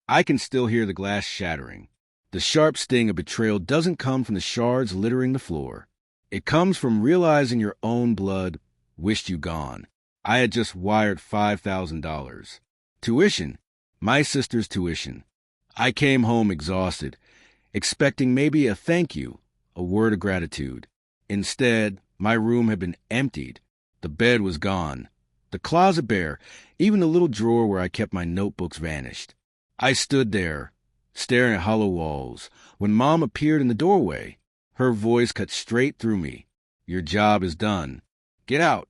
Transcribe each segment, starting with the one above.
I can still hear the glass shattering. The sharp sting of betrayal doesn't come from the shards littering the floor. It comes from realizing your own blood wished you gone. I had just wired $5,000. Tuition. My sister's tuition. I came home exhausted, expecting maybe a thank you, a word of gratitude. Instead, my room had been emptied. The bed was gone. The closet bare. Even the little drawer where I kept my notebooks vanished. I stood there, staring at hollow walls, when Mom appeared in the doorway. Her voice cut straight through me. Your job is done. Get out.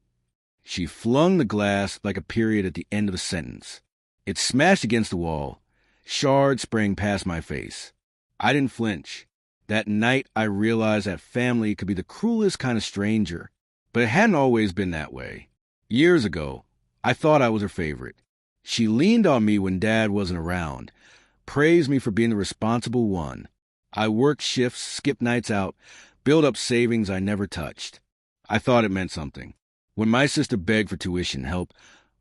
She flung the glass like a period at the end of a sentence. It smashed against the wall. Shards sprang past my face. I didn't flinch. That night, I realized that family could be the cruelest kind of stranger, but it hadn't always been that way. Years ago, I thought I was her favorite. She leaned on me when Dad wasn't around, praised me for being the responsible one. I worked shifts, skipped nights out, built up savings I never touched. I thought it meant something. When my sister begged for tuition help,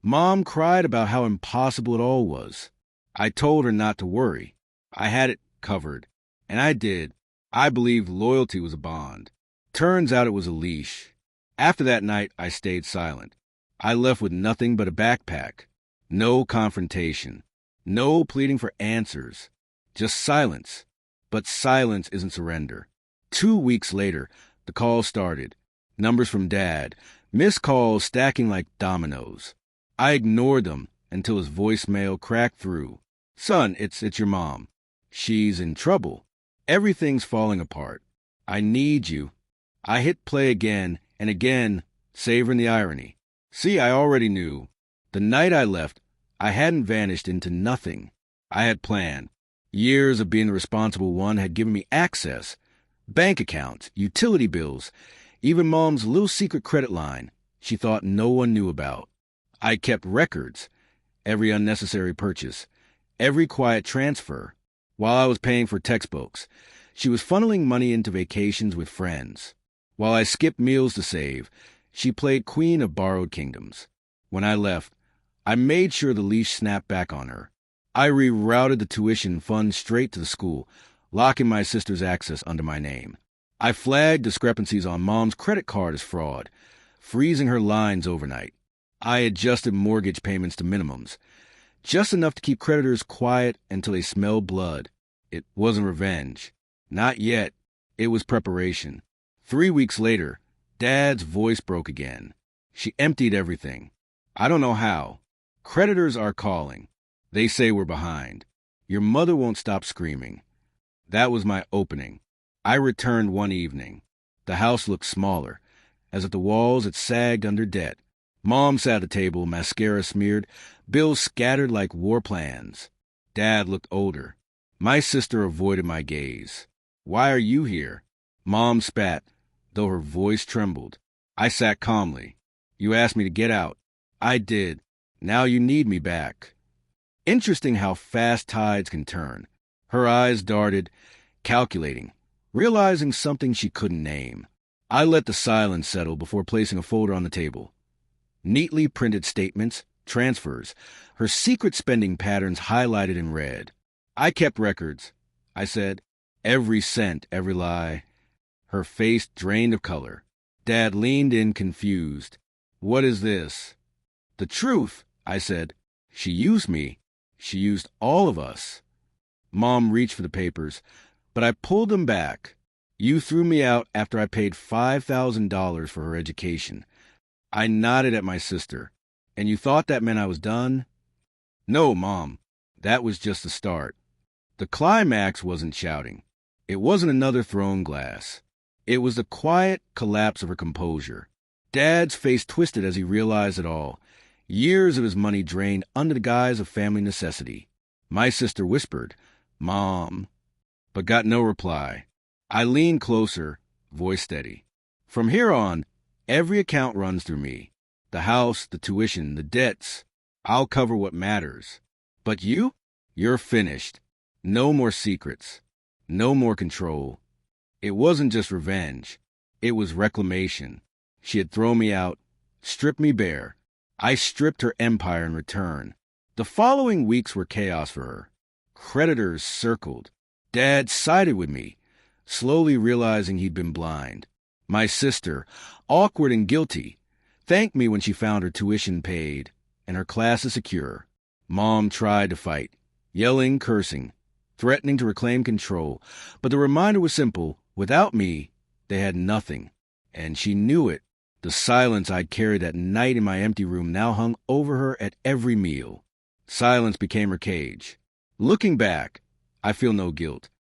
Mom cried about how impossible it all was. I told her not to worry. I had it covered. And I did. I believed loyalty was a bond. Turns out it was a leash. After that night, I stayed silent. I left with nothing but a backpack. No confrontation. No pleading for answers. Just silence. But silence isn't surrender. 2 weeks later, the call started. Numbers from Dad. Missed calls stacking like dominoes. I ignored them until his voicemail cracked through. Son, it's your mom. She's in trouble. Everything's falling apart. I need you. I hit play again and again, savoring the irony. See, I already knew. The night I left, I hadn't vanished into nothing. I had planned. Years of being the responsible one had given me access. Bank accounts, utility bills, even Mom's little secret credit line she thought no one knew about. I kept records. Every unnecessary purchase. Every quiet transfer. While I was paying for textbooks, she was funneling money into vacations with friends. While I skipped meals to save, she played queen of borrowed kingdoms. When I left, I made sure the leash snapped back on her. I rerouted the tuition funds straight to the school, locking my sister's access under my name. I flagged discrepancies on Mom's credit card as fraud, freezing her lines overnight. I adjusted mortgage payments to minimums, just enough to keep creditors quiet until they smelled blood. It wasn't revenge. Not yet. It was preparation. 3 weeks later, Dad's voice broke again. She emptied everything. I don't know how. Creditors are calling. They say we're behind. Your mother won't stop screaming. That was my opening. I returned one evening. The house looked smaller, as if the walls had sagged under debt. Mom sat at the table, mascara smeared, bills scattered like war plans. Dad looked older. My sister avoided my gaze. Why are you here? Mom spat, though her voice trembled. I sat calmly. You asked me to get out. I did. Now you need me back. Interesting how fast tides can turn. Her eyes darted, calculating, realizing something she couldn't name. I let the silence settle before placing a folder on the table. Neatly printed statements, transfers, her secret spending patterns highlighted in red. I kept records, I said. Every cent, every lie. Her face drained of color. Dad leaned in confused. What is this? The truth, I said. She used me. She used all of us. Mom reached for the papers, but I pulled them back. You threw me out after I paid $5,000 for her education. I nodded at my sister. And you thought that meant I was done? No, Mom. That was just the start. The climax wasn't shouting. It wasn't another thrown glass. It was the quiet collapse of her composure. Dad's face twisted as he realized it all. Years of his money drained under the guise of family necessity. My sister whispered, Mom, but got no reply. I leaned closer, voice steady. From here on, every account runs through me. The house, the tuition, the debts. I'll cover what matters. But you? You're finished. No more secrets. No more control. It wasn't just revenge. It was reclamation. She had thrown me out, stripped me bare. I stripped her empire in return. The following weeks were chaos for her. Creditors circled. Dad sided with me, slowly realizing he'd been blind. My sister, awkward and guilty, thanked me when she found her tuition paid and her classes secure. Mom tried to fight, yelling, cursing, threatening to reclaim control. But the reminder was simple. Without me, they had nothing. And she knew it. The silence I'd carried that night in my empty room now hung over her at every meal. Silence became her cage. Looking back, I feel no guilt.